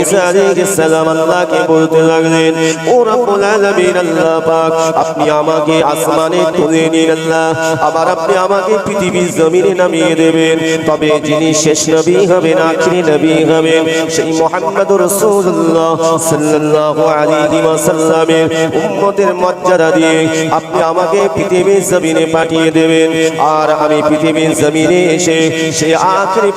ঈসা আলাইহিস সালাম আল্লাহকে বলতে লাগলেন, ও রব্বুল আলামিন আল্লাহ পাক, আপনি আমাকে আসমানে তুলে নিন আল্লাহ, আবার আপনি আমাকে পৃথিবীর জমিনে নামিয়ে দেবেন, তবে যিনি শেষ নবী হবেন, আখিরি নবী হবেন, সেই মুহাম্মদুর রাসূলুল্লাহ সাল্লাল্লাহু আলাইহি ওয়াসাল্লামের উম্মতের মর্যাদা দিয়ে আপনি আমাকে পৃথিবীর জমিনে পাঠিয়ে দেবেন। আর আমি পৃথিবীর জমিনে এসে সেই আখিরি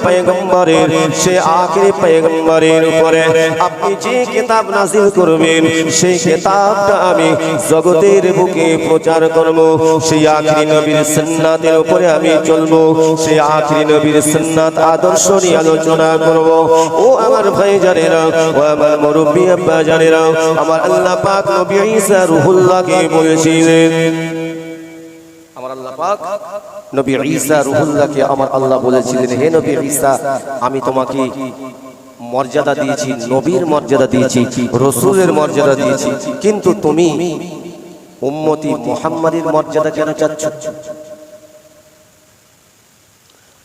পয়গম্বরের উপরে আপনি যে কিতাব নাযিল করবেন, সেই কিতাবটা আমি জগতের বুকে প্রচার করব। সেই আখিরি নবীর সুন্নাতের উপরে আমি চলবো, সেই আখিরি নবীর সুন্নাত আদর্শ নিয়ে আলোচনা করব। ও আমার ভাইজানেরা, ও আমার মুরব্বি আব্বা জানেরা, আমার আল্লাহ পাক নবী ঈসা রূহুল্লাহকে বলেছিলেন, আমার আল্লাহ পাক নবী ঈসা রূহুল্লাহকে আমার আল্লাহ বলেছিলেন, হে নবী ঈসা, আমি তোমাকে মর্যাদা দিয়েছি, নবীর মর্যাদা দিয়েছি, রাসূলের মর্যাদা দিয়েছি, কিন্তু তুমি উম্মতি মুহাম্মাদের মর্যাদা কেন চাচ্ছ?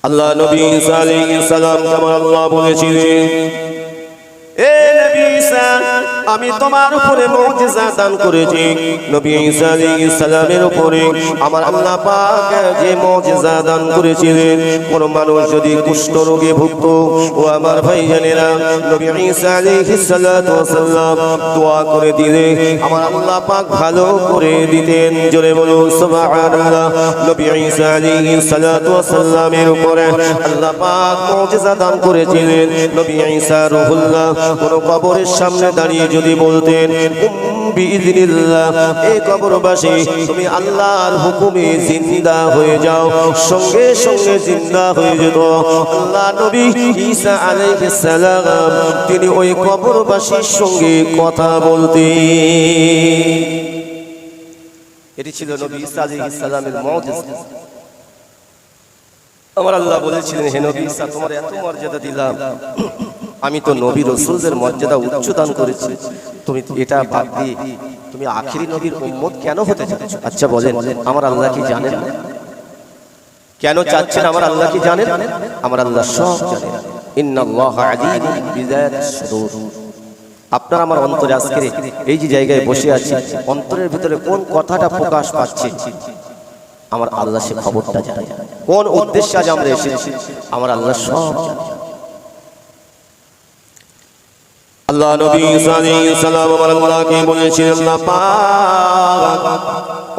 আল্লাহ নবী ঈসা আলাইহিস সালাম আমার আল্লাহ বলেছিলেন, এ নবী ঈসা, আমি তোমার উপরে মুজিজা দান করেছি। নবী ঈসা আলাইহিস সালামের উপরে আমার আল্লাহ পাক যে মুজিজা দান করেছিলেন, কোন মানুষ যদি কুষ্ঠ রোগে ভুগত, ও আমার ভাইজানেরা, নবী ঈসা আলাইহিস সালাতু ওয়াসাল্লাম দোয়া করে দিলে আমার আল্লাহ পাক ভালো করে দিতেন। জোরে বলুন সুবহানাল্লাহ। নবী ঈসা আলাইহিস সালাতু ওয়াসাল্লামের উপরে আল্লাহ পাক মুজিজা দান করেছিলেন। নবী ঈসা রূহুল্লাহ কোন কবরের সামনে দাঁড়িয়ে যদি বলতেন, বিইذنিল্লাহ, এই কবরবাসী তুমি আল্লাহর হুকুমে জিন্দা হয়ে যাও, সঙ্গে সঙ্গে জিন্দা হয়ে যেত। আল্লাহ নবী ঈসা আলাইহিস সালাম তিনি ওই কবরবাসীর সঙ্গে কথা বলতেন। এটি ছিল নবী ঈসা আলাইহিস সালামের মুজিজা। আমার আল্লাহ বলেছিলেন, হে নবী ঈসা, তোমার এত মর্যাদা দিলাম, আমি তো নবী রাসূলদের মর্যাদা উচ্চ দান করেছি, তুমি এটা বাদ দিয়ে তুমি আখিরি নবীর উম্মত কেন হতে চাচ্ছ? আচ্ছা বলেন, আমার আল্লাহ কি জানেন? কেন চাচ্ছেন আমার আল্লাহ কি জানেন? আমার আল্লাহ সব জানেন। ইন্নাল্লাহা আলীমুম বিযাতিস সুদূর। আপনার আমার অন্তরে আজকে এই যে জায়গায় বসে আছি, অন্তরের ভিতরে কোন কথাটা প্রকাশ পাচ্ছে, আমার আল্লাহ সে খবরটা জানে। কোন উদ্দেশ্যে আজ আমরা এসেছি, আমার আল্লাহ সব জানে। আল্লাহ নবী ঈসা আলাইহিস সালাম আমার আল্লাহকে বলেছিলেন, আল্লাহ পাক,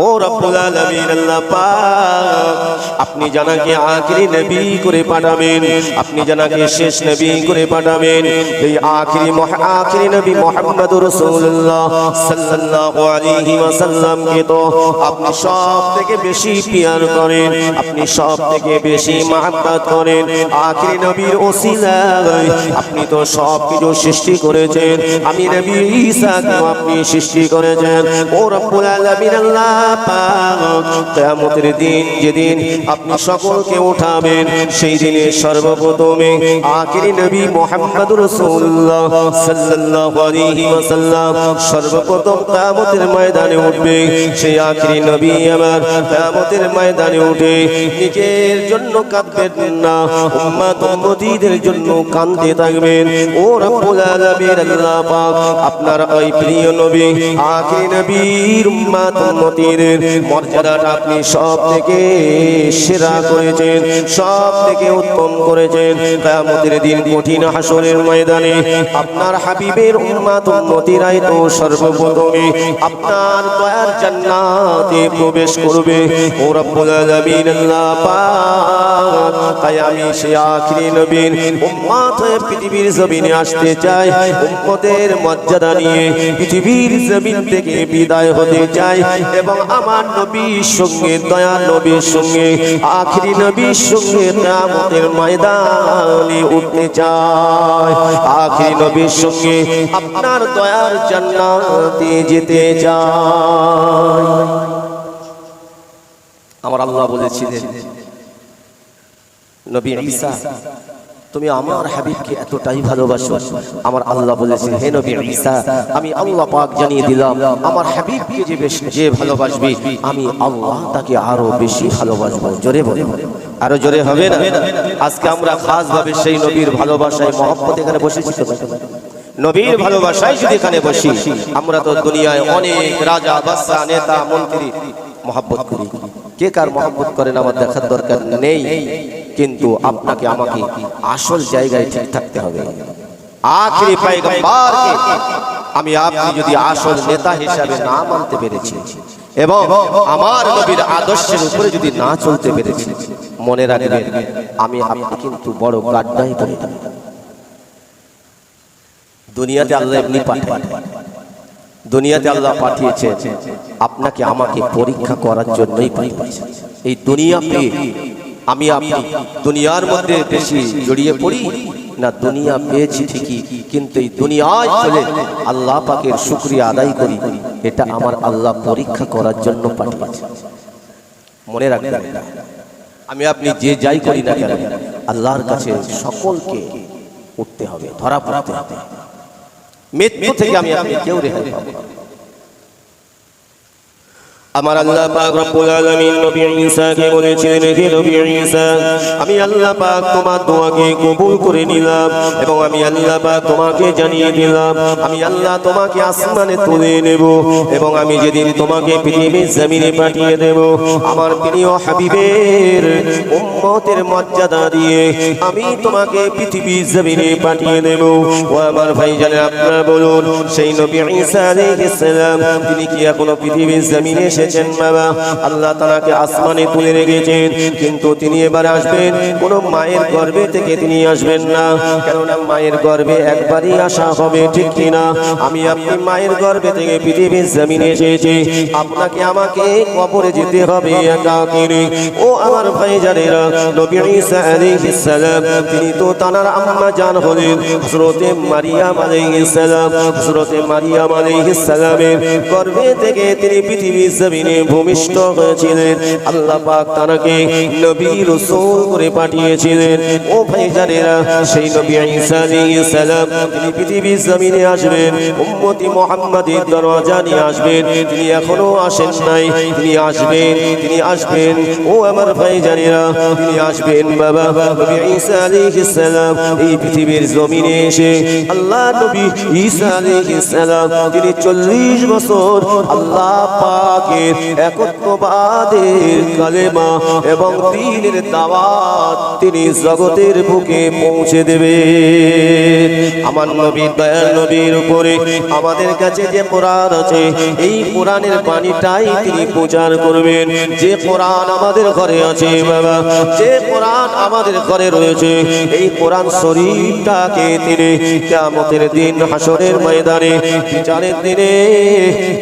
ও রব্বুল আলামিন, আল্লাহ পাক, আপনি জানাকে আখিরি নবী করে পাঠাবেন, আপনি জানাকে শেষ নবী করে পাঠাবেন। এই আখিরি নবী মুহাম্মদুর রাসূলুল্লাহ সাল্লাল্লাহু আলাইহি ওয়াসাল্লামকে তো আপনি সব থেকে বেশি প্যার করেন, আপনি সব থেকে বেশি মহব্বত করেন। আখিরি নবীর ওসিলায় আপনি তো সব কিছু সৃষ্টি করেছেন, আমি নবী ঈসাকে আপনি সৃষ্টি করেছেন। ও রব্বুল আলামিন আল্লাহ পাক, কিয়ামতের দিন যেদিন আপনি সকলকে উঠাবেন, সেই দিনে সর্বপ্রথমে আখিরি নবী মুহাম্মদুর রাসূলুল্লাহ সাল্লাল্লাহু আলাইহি ওয়াসাল্লাম সর্বপ্রথম কিয়ামতের ময়দানে উঠবে। সেই আখিরি নবী আমার কিয়ামতের ময়দানে উঠে নিজের জন্য কাঁদবেন না, উম্মত উম্মতীদের জন্য কাঁদতে থাকবেন। ও রব্বুল আলামিন আল্লাহ পাক, আপনার ওই প্রিয় নবী আখিরি নবীর উম্মত উম্মতীদের মর্যাদাটা আপনি সব থেকে সেরা করেছেন, সব থেকে উত্তম করেছেন। কিয়ামতের দিন কঠিন হাসরের ময়দানে আপনার হাবিবের উম্মত উম্মতীরাই তো সর্বপ্রথমে আপনার দয়ার জান্নাতে প্রবেশ করবে। ও রব্বুল আলামিন আল্লাহ পাক, তাই আমি সেই আখিরি নবীর উম্মত হয়ে পৃথিবীর জমিনে আসতে চাই, উম্মতের মর্যাদা নিয়ে পৃথিবীর জমিন থেকে বিদায় হতে চাই, এবং আমার নবীর সঙ্গে, দয়ার নবীর সঙ্গে, আখিরি নবীর সঙ্গে কিয়ামতের ময়দানে উঠতে চাই, আখিরি নবীর সঙ্গে আপনার দয়ার জান্নাতে যেতে চাই। আমার আল্লাহ বলেছিলেন, নবী ঈসা, তুমি আমার হাবিবকে এতটাই ভালোবাসো। আমার আল্লাহ বলেছেন, হে নবী ঈসা, আমি আল্লাহ পাক জানিয়ে দিলাম, আমার হাবিবকে যে ভালোবাসবে, আমি আল্লাহ তাকে আরো বেশি ভালোবাসবো। জোরে বলে, আরো জোরে হবে না? আজকে আমরা খাস ভাবে সেই নবীর ভালোবাসায় মহব্বত এখানে বসেছি। নবীর ভালোবাসায় যদি এখানে বসি, আমরা তো দুনিয়ায় অনেক রাজা বাদশা নেতা মন্ত্রী মহব্বত করি, কে কার মহব্বত করেন আমার দেখার দরকার নেই, কিন্তু আপনাকে আমাকে আসল জায়গায় ঠিক থাকতে হবে। আখিরি পয়গম্বরকে আমি আপনি যদি আসল নেতা হিসাবে না মানতে পেরেছি এবং আমার নবীর আদর্শের উপরে যদি না চলতে পেরেছি, মনে রাখবেন আমি আপনি কিন্তু বড় গাড্ডায় পড়ে যাব। দুনিয়াতে আল্লাহ এমনি পাঠায়, দুনিয়াতে আল্লাহ পাঠিয়েছেন আপনাকে আমাকে পরীক্ষা করার জন্যই পাঠিয়েছেন। এই দুনিয়া পেয়ে আমি আপনি দুনিয়ার মধ্যে বেশি জড়িয়ে পড়ি না, দুনিয়া পেয়েছি ঠিকই, কিন্তু এই দুনিয়ায় চলে আল্লাহ পাকের শুকরিয়া আদায় করি, এটা আমার আল্লাহ পরীক্ষা করার জন্য পাঠিয়েছে। মনে রাখবেন আমি আপনি যে যাই করি না কেন আল্লাহর কাছে সকলকে উঠতে হবে, ধরা পড়তে হবে। মৃত্যু থেকে আমি আপনি কেউ রেহাই পাবো না। আমার আল্লাহ পাক রব্বুল আলামিন নবী ঈসাকে বলেছিলেন, হে নবী ঈসা, আমি আল্লাহ পাক তোমার দোয়াকে কবুল করে নিলাম এবং আমি আল্লাহ পাক তোমাকে জানিয়ে দিলাম আমি আল্লাহ তোমাকে আসমানে তুলে নেব এবং আমি যেদিন তোমাকে পৃথিবীর জমিনে পাঠিয়ে দেব আমার প্রিয় হাবিবের উম্মতের মর্যাদা দিয়ে আমি তোমাকে পৃথিবীর জমিনে পাঠিয়ে দেব। ও আমার ভাইজানেরা, আপনারা বলুন সেই নবী ঈসা আলাইহিস সালাম তিনি কি এখনো পৃথিবীর জমিনে এসেছেন? বাবা, আল্লাহ তাআলাকে আসমানে তুলে রেখেছেন, কিন্তু তিনি এবার আসবেন কোন মায়ের গর্ভে থেকে তিনি আসবেন না, কেননা মায়ের গর্ভে একবারই আসা হবে, ঠিক কিনা? আমি আপনি মায়ের গর্ভে থেকে পৃথিবীর জমিনে এসেছি, আপনাকে আমাকে কবরে যেতে হবে একাকিরে। ও আমার ভাইজানেরা, নবী ঈসা আলাইহিস সালাম তিনি তো তানার আম্মা জান হলেন হযরতে মারিয়াম আলাইহিস সালাম। হযরতে মারিয়াম আলাইহিস সালামের গর্ভে থেকে তিনি পৃথিবীর জমিনে ভূমিষ্ঠ হয়েছিলেন। আল্লাহ পাক তাকে নবী রাসূল করে পাঠিয়েছিলেন। ও ভাইজানেরা, সেই নবী ঈসা আলাইহিস সালাম তিনি পৃথিবীর জমিনে আসবেন, উম্মতি মুহাম্মাদের দরজা নিয়ে আসবেন। তিনি এখনো আসেন নাই, তিনি আসবেন, তিনি আসবেন। ও আমার ভাইজানেরা, তিনি আসবেন বাবা। নবী ঈসা আলাইহিস সালাম এই পৃথিবীর জমিনে এসে আল্লাহ নবী ঈসা আলাইহিস সালাম তিনি 40 বছর আল্লাহ পাকের একত্ববাদের কালেমা এবং দ্বীনের দাওয়াত তিনি জগতের বুকে পৌঁছে দেবেন। আমার নবী দয়াল নবীর উপরে আমাদের কাছে যে কোরআন আছে, এই কোরআনের বাণীটাই তিনি প্রচার করবেন। যে কোরআন আমাদের ঘরে আছে বাবা, যে কোরআন আমাদের ঘরে রয়েছে, এই কোরআন শরীফটাকে তিনি কিয়ামতের দিন হাসরের ময়দানে বিচারের দিনে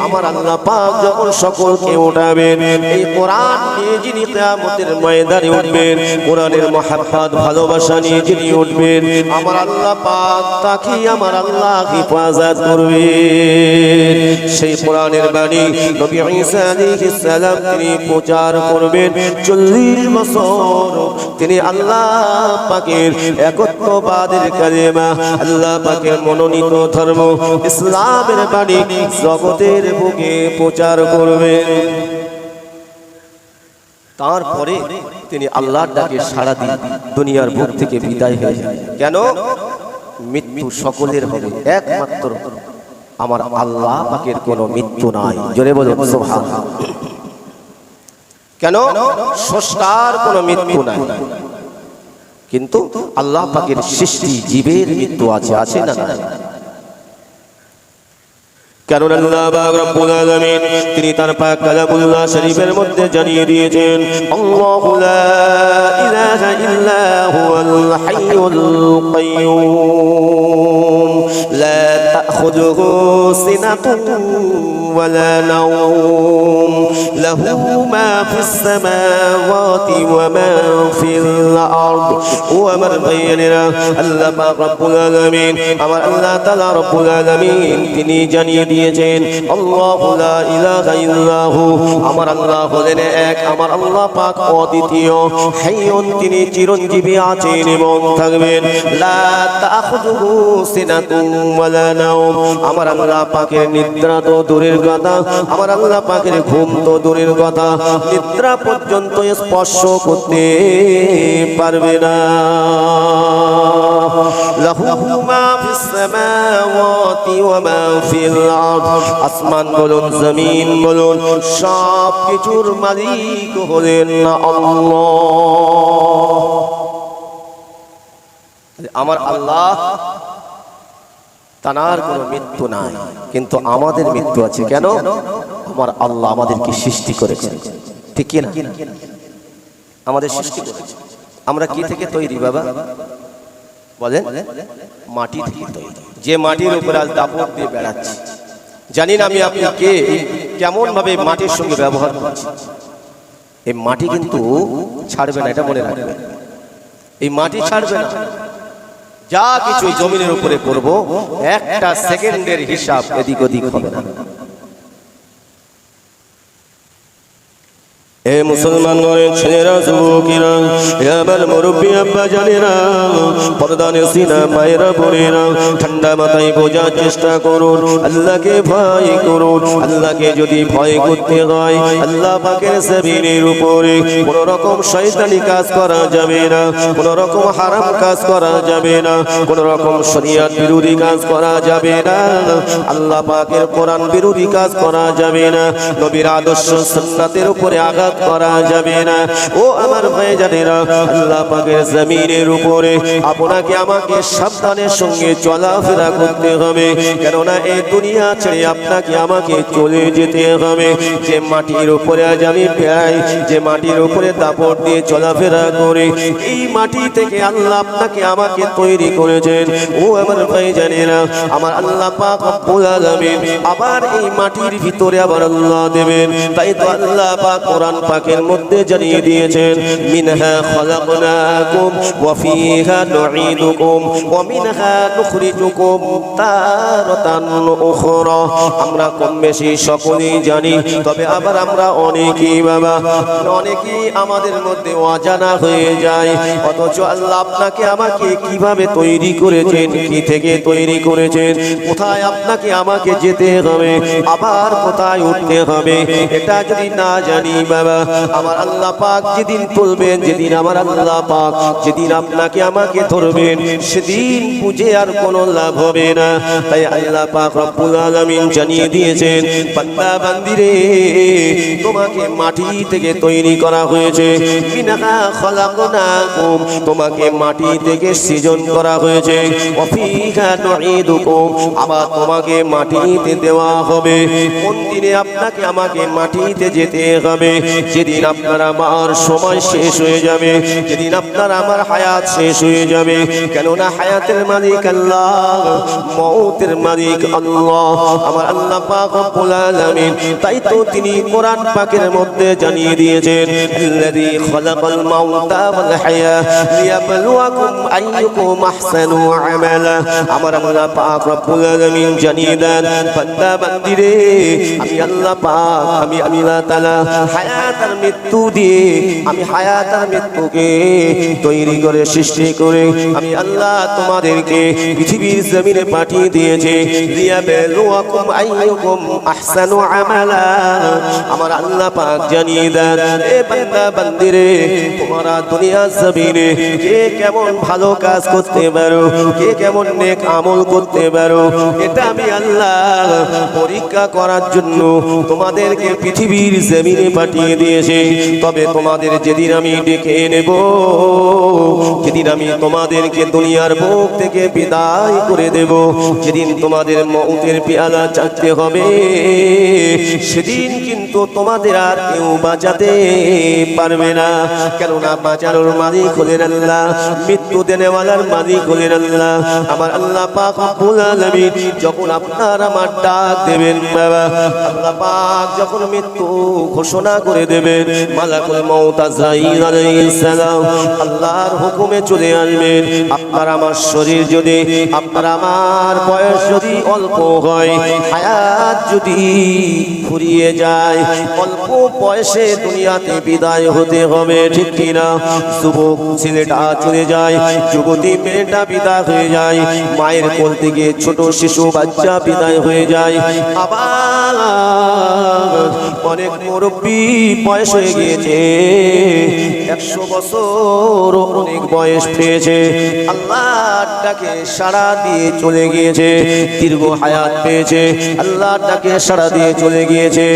আমার আল্লাহ পাক যখন সকলকে উঠাবেন, এই কোরআন নিয়ে যিনি কিয়ামতের ময়দানে উঠবেন, কোরআনের মহব্বত ভালোবাসা নিয়ে যিনি উঠবেন, আমার আল্লাহ পাক তাকে আমার আল্লাহ হেফাজত করবেন। সেই কোরআনের বাণী নবী ঈসা আলাইহিস সালাম তিনি প্রচার করবেন। 40 বছর তিনি আল্লাহ পাকের একত্ববাদের কালেমা, আল্লাহ পাকের মনোনীত ধর্ম ইসলামের বাণী জগতের বুকে প্রচার করবেন। তারপরে তিনি আল্লাহর ডাকে সাড়া দিয়ে দুনিয়ার বুক থেকে বিদায় হয়ে যান। কেন? মৃত্যু সকলের হবে, একমাত্র আমার আল্লাহ পাকের কোনো মৃত্যু নাই। জোরে বলুন সুবহানাল্লাহ। কেন? স্রষ্টার কোনো মৃত্যু নাই, কিন্তু আল্লাহ পাকের সৃষ্টি জীবের মৃত্যু আছে, আছে না? কারণ আল্লাহ পাক রব্বুল আলামিন তিনি তার পাক কালামুল্লাহ শরীফের মধ্যে জানিয়ে দিয়েছেন, আল্লাহু লা ইলাহা ইল্লা হুয়াল হাইয়ুল কাইয়্যুম লা তাখুযুহু সিনাতুন ওয়ালা নাওম লাহু মা ফিস সামাওয়াতি ওয়া মা ফিল আরদ। ও আমার ভাইয়েরা, আল্লাহ পাক রব্বুল আলামিন আমার আল্লাহ তাআলা রব্বুল আলামিন তিনি জানিয়ে দিয়েছেন, আল্লাহু লা ইলাহা ইল্লাহু আমার আল্লাহ হলেন এক, আমার আল্লাহ পাক অদ্বিতীয়, হাইয়ুন তিনি চিরঞ্জীবী আছেন এবং থাকবেন, লা তাখুযুহু সিনাতুন ওয়ালা নাওম নওম, আমার আল্লাহ পাকের নিদ্রা তো দূরের কথা, আমার আল্লাহ পাকের ঘুম তো দূরের কথা, নিদ্রা পর্যন্ত স্পর্শ করতে পারবে না। লাহু মা ফিস সামাওয়াতি ওয়া মা ফিল আরদ, আসমান বলুন জমিন বলুন সব কিছুর মালিক হলেন আল্লাহ। আমার আল্লাহ তার কোনো মৃত্যু নাই, কিন্তু আমাদের মৃত্যু আছে। কেন? আমার আল্লাহ আমাদেরকে সৃষ্টি করেছেন, ঠিক কি না? আমাদের সৃষ্টি করেছে। আমরা কি থেকে তৈরি বাবা বলেন? মাটি থেকে তৈরি। যে মাটির উপর আজ দাপট দিয়ে বেড়াচ্ছি, জানি না আমি আপনি কে, কেমন ভাবে মাটির সঙ্গে ব্যবহার করছি। এই মাটি কিন্তু ছাড়বে না, এটা মনে রাখবেন। এই মাটি ছাড়বে না। যা কিছু জমিনের উপরে করব, একটা সেকেন্ডের হিসাব এদিক ওদিক হবে না। এ মুসলমান ঘরের ছেলেরা, যুবকেরা, আমার মুরব্বী আব্বা জানেরা, পর্দানে সিনা মায়েরা বোনেরা, ঠান্ডা মাথায় বোঝার চেষ্টা করুন, আল্লাহকে ভয় করুন। আল্লাহকে যদি ভয় করতে হয়, আল্লাহ পাকের জমিনের উপরে কোন রকম শয়তানি কাজ করা যাবে না, কোন রকম হারাম কাজ করা যাবে না, কোন রকম শরিয়ত বিরোধী কাজ করা যাবে না, আল্লাহ পাকের কোরআন বিরোধী কাজ করা যাবে না, নবীর আদর্শ সুন্নাতের উপরে আঘাত করা যাবে না। ও আমার ভাইজানেরা, আল্লাহ পাকের জমিনের উপরে আপনাকে আমাকে সাবধানের সঙ্গে চলাফেরা করতে হবে, কেননা এই দুনিয়া ছেড়ে আপনাকে আমাকে চলে যেতে হবে। যে মাটির উপরে আজ আমি প্রায়, যে মাটির উপরে দাপট দিয়ে চলাফেরা করে, এই মাটি থেকে আল্লাহ আপনাকে আমাকে তৈরি করেছেন। ও আমার ভাইজানেরা, আমার আল্লাহ পাক রব্বুল আলামিন আবার এই মাটির ভিতরে আবার আল্লাহ দেবেন। তাই তো আল্লাহ পাক কোরআন পাকের মধ্যে জানিয়ে দিয়েছেন, মিনহা খালাকনাকুম ওয়া ফিহা নুঈদুকুম ওয়া মিনহা নুখরিজুকুম তারাতান উখরা। আমরা কম বেশি সকলেই জানি, তবে আবার আমরা অনেকেই বাবা, অনেকেই আমাদের মধ্যে অজানা হয়ে যায়। অথচ আল্লাহ আপনাকে আমাকে কিভাবে তৈরি করেছেন, কি থেকে তৈরি করেছেন, কোথায় আপনাকে আমাকে যেতে হবে, আবার কোথায় উঠতে হবে, এটা যদি না জানি বাবা, আমার আল্লাহ পাক যেদিন তুলবেন, যেদিন আমার আল্লাহ পাক যেদিন আপনাকে আমাকে ধরবেন, সেদিন বুঝে আর কোনো লাভ হবে না। তাই আল্লাহ পাক রব্বুল আলামিন জানিয়ে দিয়েছেন, বান্দা বান্দিরে, তোমাকে মাটি থেকে তৈরি করা হয়েছে। মিনহা খালাকনাকুম, তোমাকে মাটি থেকে সৃজন করা হয়েছে। ওয়া ফিহা নুঈদুকুম, আবার তোমাকে মাটিতে দেওয়া হবে। কোন দিনে আপনাকে আমাকে মাটিতে যেতে হবে? যেদিন আপনার আমার সময় শেষ হয়ে যাবে, যেদিন আপনার আমার হায়াত শেষ হয়ে যাবে। কেননা হায়াতের মালিক আল্লাহ, মওতের মালিক আল্লাহ, আমার আল্লাহ পাক রব্বুল আলামিন। তাই তো তিনি কোরআন পাকের মধ্যে জানিয়ে দিয়েছেন, আল্লাযী খালাকাল মাউতা ওয়াল হায়া লিয়াবলুয়াকুম আইয়ুকুম আহসানু আমালা। আমার আল্লাহ পাক রব্বুল আলামিন জানিয়ে দেন, বান্দা বান্দিরে, আমি আল্লাহ পাক, আমি আল্লাহ তাআলা হায়াত আর মৃত্যু দিয়ে, আমি হায়াত আর মৃত্যুকে তৈরি করে সৃষ্টি করে আমি আল্লাহ তোমাদেরকে পৃথিবীর জমিনে পাঠিয়ে দিয়েছি, লিয়াবলুয়াকুম আইয়ুকুম আহসানু আমালা। আমার আল্লাহ পাক জানিয়ে দেন, এ বান্দা বান্দিরে, তোমরা দুনিয়ার জমিনে কে কেমন ভালো কাজ করতে পারো, কে কেমন নেক আমল করতে পারো, এটা আমি আল্লাহ পরীক্ষা করার জন্য তোমাদেরকে পৃথিবীর জমিনে পাঠিয়ে দিয়েছি। তবে তোমাদের যেদিন আমি ডেকে নেব, যেদিন আমি তোমাদেরকে দুনিয়ার বুক থেকে বিদায় করে দেব, যেদিন তোমাদের মউতের পেয়ালা চাইতে হবে, সেদিন কিন্তু তোমাদের আর কেউ বাঁচাতে পারবে না। কেননা বাঁচানোর মালিক হলেন আল্লাহ, মৃত্যু দেনেওয়ালার মালিক হলেন আল্লাহ। আমার আল্লাহ পাক রব্বুল আলামিন যখন আপনার আমার ডাক দেবেন বাবা, আল্লাহ পাক যখন মৃত্যু ঘোষণা করে দেবেন, মালাকুল মউত আজরাইল আলাইহিস সালাম আল্লাহর হুকুমে চলে আসবেন। আপনার আমার শরীর যদি, আপনার আমার বয়স যদি অল্প হয়, হায়াত যদি ফুরিয়ে যায়, অল্প বয়সে দুনিয়াতে বিদায় হতে হবে, ঠিক কিনা? যুবক ছেলেটা চলে যায়, যুবতী মেয়েটা বিদায় হয়ে যায়, মায়ের কোল থেকে ছোট শিশু বাচ্চা বিদায় হয়ে যায়। আবার অনেক মুরব্বী বয়স হয়ে গিয়েছে, 100 বছর অনেক বয়স পেয়েছে, আল্লাহর ডাকে সাড়া দিয়ে চলে গিয়েছে, দীর্ঘ হায়াত পেয়েছে, আল্লাহর ডাকে সাড়া দিয়ে চলে গিয়েছে।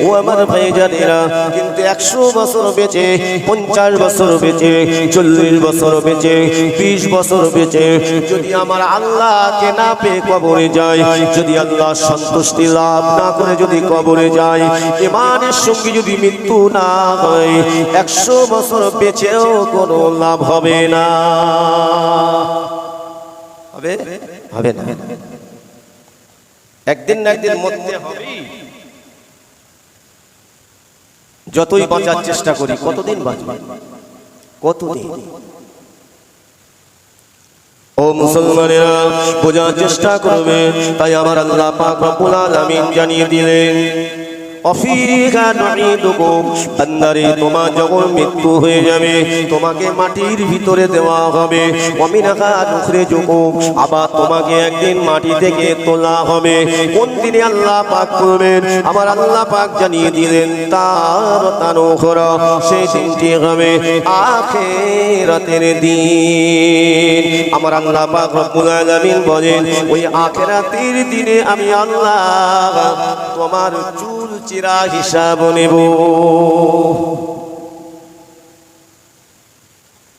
ও আমার ভাইজানেরা, কিন্তু 100 বছর বেঁচে, 50 বছর বেঁচে, 40 বছর বেঁচে, 20 বছর বেঁচে যদি আমার আল্লাহকে না পেয়ে কবরে যায়, যদি আল্লাহ সন্তুষ্টি লাভ না করে যদি কবরে যায়, ঈমানের সঙ্গে যদি মৃত্যু না হয়, 100 বছর বেঁচেও কোনো লাভ হবে না। হবে হবে না, একদিন না একদিন মরতে হবে। যতই বাঁচার চেষ্টা করি, কতদিন বাঁচবে? কতদিন? ও মুসলমানেরা, বোঝার চেষ্টা করবে। তাই আমার আল্লাহ পাক রব্বুল আলামিন জানিয়ে দিলেন, অফিকা নুঈদুকুম, বান্দারে তোমার যখন মৃত্যু হয়ে যাবে, তোমাকে মাটির ভিতরে দেওয়া হবে। ওয়ামিনহা নুখরিজুকুম, আবার তোমাকে একদিন মাটি থেকে তোলা হবে। কোন দিনে আল্লাহ পাক করবেন? আমার আল্লাহ পাক জানিয়ে দিলেন, তারাতান উখরা, সেই দিনটি হবে আখিরাতের দিন। আমার আল্লাহ পাক রব্বুল আলামিন বলেন, ওই আখিরাতের দিনে আমি আল্লাহ তোমার চুল চিরা হিসাব নেব।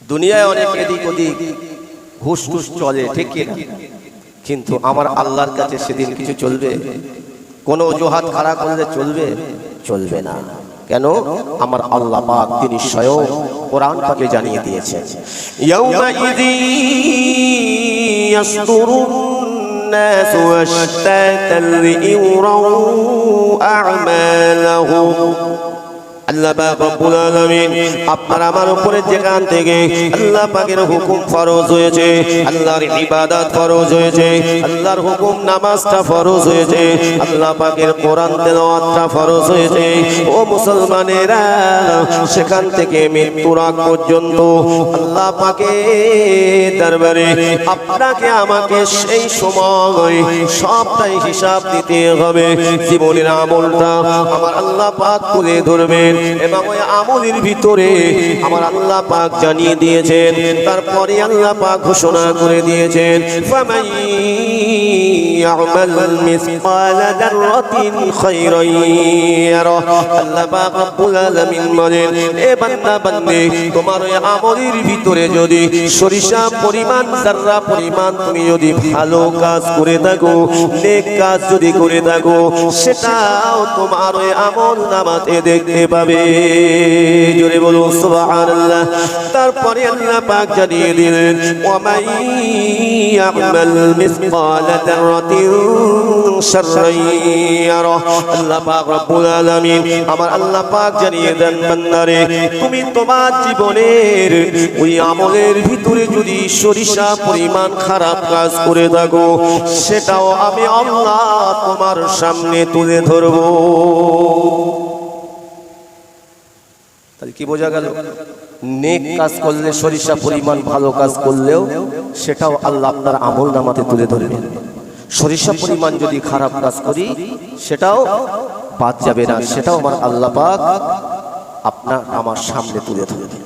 দুনিয়ায় অনেক এদিক ওদিক ঘুষ ঘুষ চলে, ঠিক কি না? কিন্তু আমার আল্লাহর কাছে সেদিন কিছু চলবে? কোনো অজুহাত খাড়া করলে চলবে? চলবে না। কেন? আমার আল্লাহ পাক তিনি স্বয়ং কোরআন পাকে জানিয়ে দিয়েছেন, ইয়াউমাইযি ইয়াসদুরুন الناس أشتاتا ليروا أعمالهم। আল্লাহ পাক রব্বুল আলামিন আপনার আমার উপরে যেখান থেকে আল্লাহ পাকের হুকুম ফরজ হয়েছে, আল্লাহর ইবাদত ফরজ হয়েছে, আল্লাহর হুকুম নামাজটা ফরজ হয়েছে, আল্লাহ পাকের কোরআন তেলাওয়াতটা ফরজ হয়েছে, ও মুসলমানেরা, সেখান থেকে মৃত্যুর আগ পর্যন্ত আল্লাহ পাকের দরবারে আপনাকে আমাকে সেই সময় সবটাই হিসাব দিতে হবে। জীবনের আমলটা আমার আল্লাহ পাক তুলে ধরবেন এবং ওই আমলের ভিতরে আমার আল্লাহ পাক জানিয়ে দিয়েছেন, তারপরে আল্লাহ পাক ঘোষণা করে দিয়েছেন, ফামান ইয়ামাল মিসকালা যাররাতিন খায়রান ইয়ারা। আল্লাহ পাক রব্বুল আলামিন বলেন, এ বান্দা বান্দী, তোমার ওই আমলের ভিতরে যদি সরিষা পরিমাণ, যাররা পরিমাণ তুমি যদি ভালো কাজ করে থাকো, নেক কাজ যদি করে থাকো, সেটাও তোমার ওই আমল নামাতে দেখতে পাবে। জোরে বলুন সুবহানাল্লাহ। তারপরে আল্লাহ পাক জানিয়ে দিলেন, ওয়ামান ইয়ামাল মিসকালা যাররাতিন শাররান ইয়ারা। আল্লাহ পাক রব্বুল আলামিন আমার আল্লাহ পাক জানিয়ে দেন, বান্দারে, তুমি তোমার জীবনের ওই আমলের ভিতরে যদি সরিষা পরিমাণ খারাপ কাজ করে থাকো, সেটাও আমি আল্লাহ তোমার সামনে তুলে ধরবো। তাহলে কি বোঝা গেল? নেক কাজ করলে, সরিষা পরিমাণ ভালো কাজ করলেও সেটাও আল্লাহ আপনার আমল নামাতে তুলে ধরবেন। সরিষা পরিমাণ যদি খারাপ কাজ করি, সেটাও বাদ যাবে না, সেটাও আমার আল্লাহ পাক আপনার আমার সামনে তুলে ধরবেন।